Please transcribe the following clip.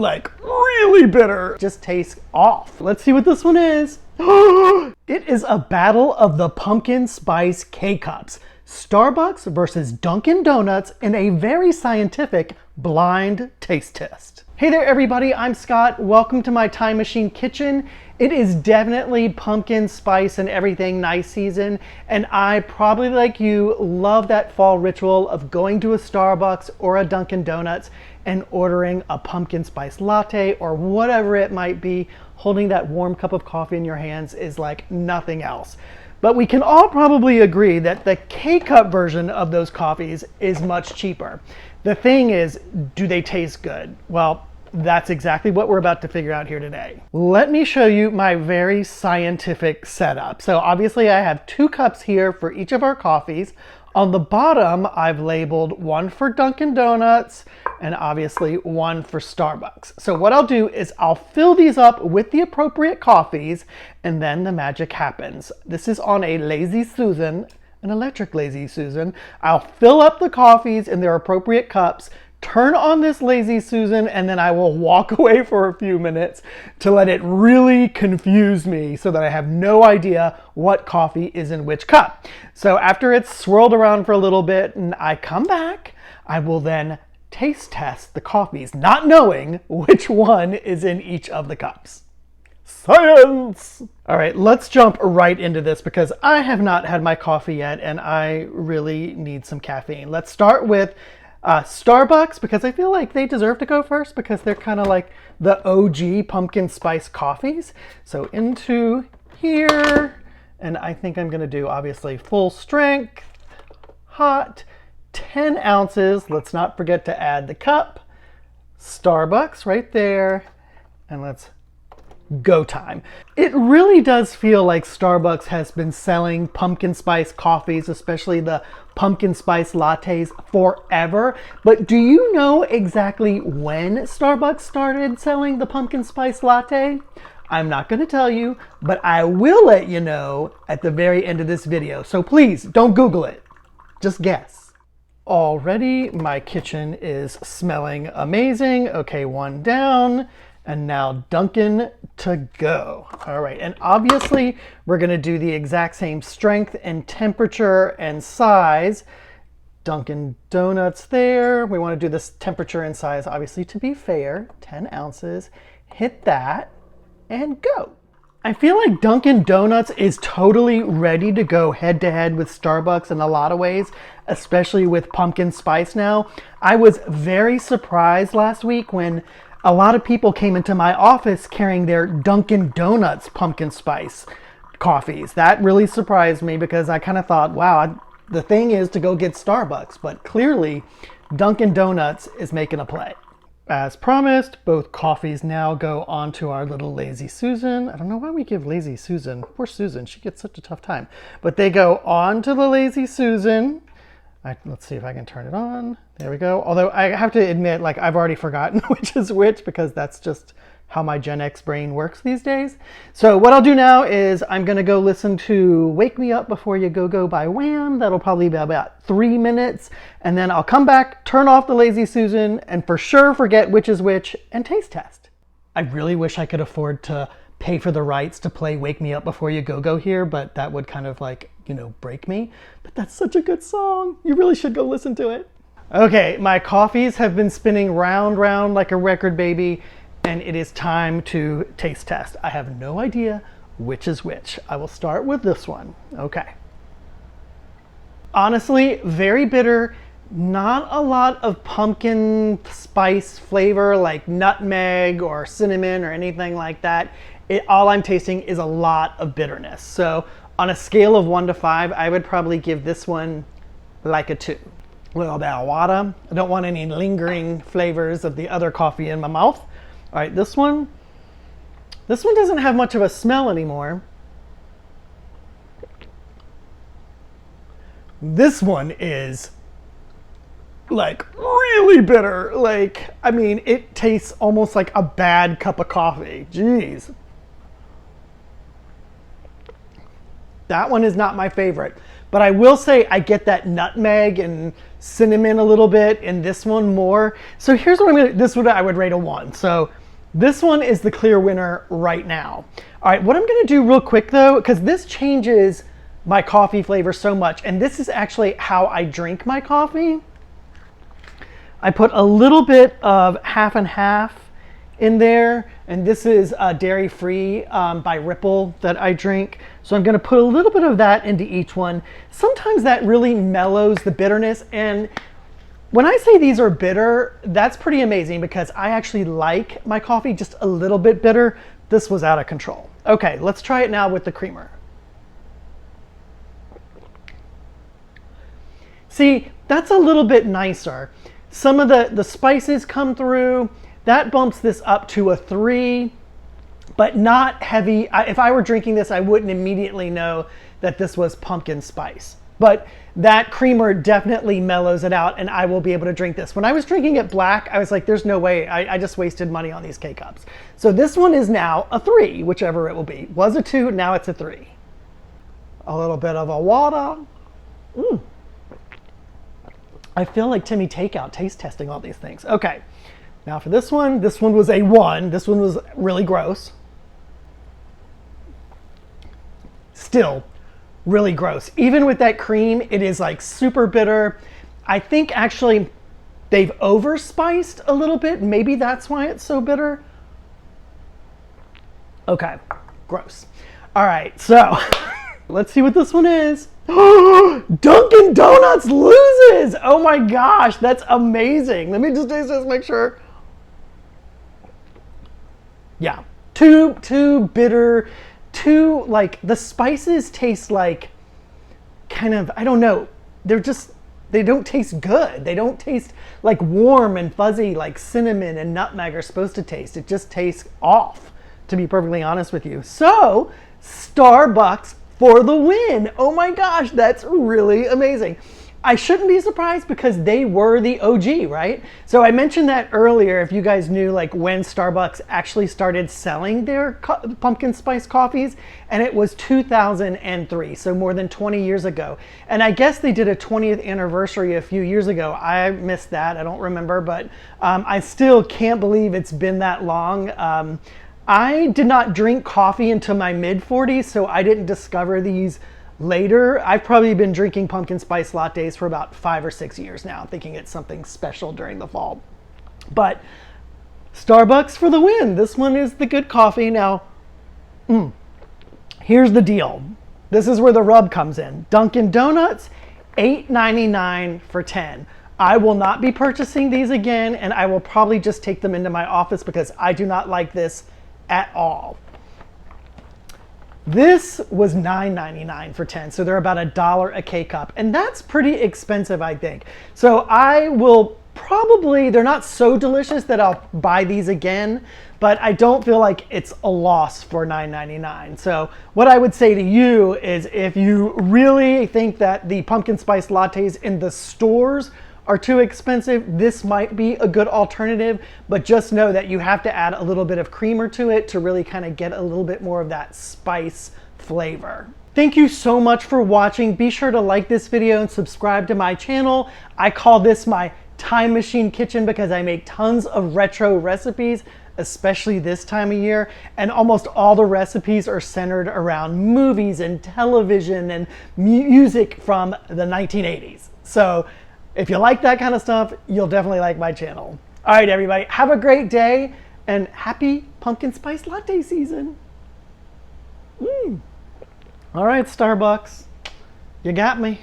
like really bitter. Just tastes off. Let's see what this one is. It is a battle of the pumpkin spice K-Cups. Starbucks versus Dunkin Donuts in a very scientific blind taste test. Hey there everybody, I'm Scott. Welcome to my Time Machine Kitchen. It is definitely pumpkin spice and everything nice season, and I probably like you love that fall ritual of going to a Starbucks or a Dunkin Donuts and ordering a pumpkin spice latte or whatever it might be. Holding that warm cup of coffee in your hands is like nothing else. But we can all probably agree that the K-Cup version of those coffees is much cheaper. The thing is, do they taste good? Well, that's exactly what we're about to figure out here today. Let me show you my very scientific setup. So obviously I have 2 cups here for each of our coffees. On the bottom, I've labeled one for Dunkin Donuts and obviously one for Starbucks. So what I'll do is I'll fill these up with the appropriate coffees and then the magic happens. This is on a Lazy Susan, an electric Lazy Susan. I'll fill up the coffees in their appropriate cups, turn on this Lazy Susan, and then I will walk away for a few minutes to let it really confuse me so that I have no idea what coffee is in which cup. So after it's swirled around for a little bit and I come back, I will then taste test the coffees, not knowing which one is in each of the cups. Science! All right, let's jump right into this because I have not had my coffee yet and I really need some caffeine. Let's start with Starbucks, because I feel like they deserve to go first because they're kind of like the OG pumpkin spice coffees. So into here, and I think I'm going to do obviously full strength, hot, 10 ounces. Let's not forget to add the cup. Starbucks right there, and let's go time. It really does feel like Starbucks has been selling pumpkin spice coffees, especially the pumpkin spice lattes, forever. But do you know exactly when Starbucks started selling the pumpkin spice latte? I'm not going to tell you, but I will let you know at the very end of this video. So please don't Google it. Just guess. Already my kitchen is smelling amazing. Okay, one down. And now Dunkin to go. All right, and obviously we're gonna do the exact same strength and temperature and size. Dunkin Donuts there. We wanna do this temperature and size, obviously to be fair, 10 ounces. Hit that and go. I feel like Dunkin Donuts is totally ready to go head to head with Starbucks in a lot of ways, especially with pumpkin spice now. I was very surprised last week when a lot of people came into my office carrying their Dunkin Donuts pumpkin spice coffees. That really surprised me because I kind of thought, wow, the thing is to go get Starbucks, but clearly Dunkin Donuts is making a play. As promised, both coffees now go onto our little Lazy Susan. I don't know why we give Lazy Susan, poor Susan, she gets such a tough time. But they go onto the Lazy Susan. Let's see if I can turn it on. There we go. Although I have to admit, like I've already forgotten which is which because that's just how my Gen X brain works these days. So what I'll do now is I'm gonna go listen to Wake Me Up Before You Go Go by Wham. That'll probably be about 3 minutes. And then I'll come back, turn off the Lazy Susan, and for sure forget which is which and taste test. I really wish I could afford to pay for the rights to play Wake Me Up Before You Go Go here, but that would kind of like, you know, break me. But that's such a good song. You really should go listen to it. Okay, my coffees have been spinning round like a record baby, and it is time to taste test. I have no idea which is which. I will start with this one. Okay. Honestly, very bitter. Not a lot of pumpkin spice flavor like nutmeg or cinnamon or anything like that. All I'm tasting is a lot of bitterness. So on a scale of 1 to 5, I would probably give this one like a 2. A little bit of water. I don't want any lingering flavors of the other coffee in my mouth. All right, this one doesn't have much of a smell anymore. This one is like really bitter. Like, I mean, it tastes almost like a bad cup of coffee. Jeez. That one is not my favorite. But I will say I get that nutmeg and cinnamon a little bit in this one more. So here's what I'm gonna, this one I would rate a 1. So this one is the clear winner right now. All right, what I'm gonna do real quick though, because this changes my coffee flavor so much, and this is actually how I drink my coffee. I put a little bit of half and half in there, and this is dairy free by Ripple that I drink. So I'm gonna put a little bit of that into each one. Sometimes that really mellows the bitterness, and when I say these are bitter, that's pretty amazing because I actually like my coffee just a little bit bitter. This was out of control. Okay, let's try it now with the creamer. See, that's a little bit nicer. Some of the spices come through. That bumps this up to a 3, but not heavy. If I were drinking this, I wouldn't immediately know that this was pumpkin spice. But that creamer definitely mellows it out, and I will be able to drink this. When I was drinking it black, I was like, there's no way. I just wasted money on these K-Cups. So this one is now a 3, whichever it will be. Was a 2, now it's a 3. A little bit of a water. I feel like Timmy Takeout taste testing all these things. Okay. Now for this one was a 1. This one was really gross. Still really gross. Even with that cream, it is like super bitter. I think actually they've overspiced a little bit. Maybe that's why it's so bitter. Okay, gross. All right, so let's see what this one is. Dunkin Donuts loses! Oh my gosh, that's amazing. Let me just taste this, make sure. Yeah, too bitter, too, like, the spices taste like kind of, I don't know, they don't taste good. They don't taste like warm and fuzzy like cinnamon and nutmeg are supposed to taste. It just tastes off, to be perfectly honest with you. So, Starbucks for the win. Oh my gosh, that's really amazing. I shouldn't be surprised because they were the OG, right? So I mentioned that earlier, if you guys knew like when Starbucks actually started selling their pumpkin spice coffees, and it was 2003, so more than 20 years ago. And I guess they did a 20th anniversary a few years ago. I missed that, I don't remember, but I still can't believe it's been that long. I did not drink coffee until my mid-40s, so I didn't discover these later. I've probably been drinking pumpkin spice lattes for about 5 or 6 years now, thinking it's something special during the fall. But Starbucks for the win. This one is the good coffee. Now, here's the deal. This is where the rub comes in. Dunkin Donuts, $8.99 for 10. I will not be purchasing these again, and I will probably just take them into my office because I do not like this at all. This was $9.99 for 10, so they're about $1 a K-Cup, and that's pretty expensive, I think. So I will probably, they're not so delicious that I'll buy these again, but I don't feel like it's a loss for $9.99. So what I would say to you is if you really think that the pumpkin spice lattes in the stores are too expensive, this might be a good alternative, but just know that you have to add a little bit of creamer to it to really kind of get a little bit more of that spice flavor. Thank you so much for watching. Be sure to like this video and subscribe to my channel. I call this my time machine kitchen because I make tons of retro recipes, especially this time of year, and almost all the recipes are centered around movies and television and music from the 1980s. So if you like that kind of stuff, you'll definitely like my channel. All right, everybody, have a great day and happy pumpkin spice latte season. All right, Starbucks, you got me.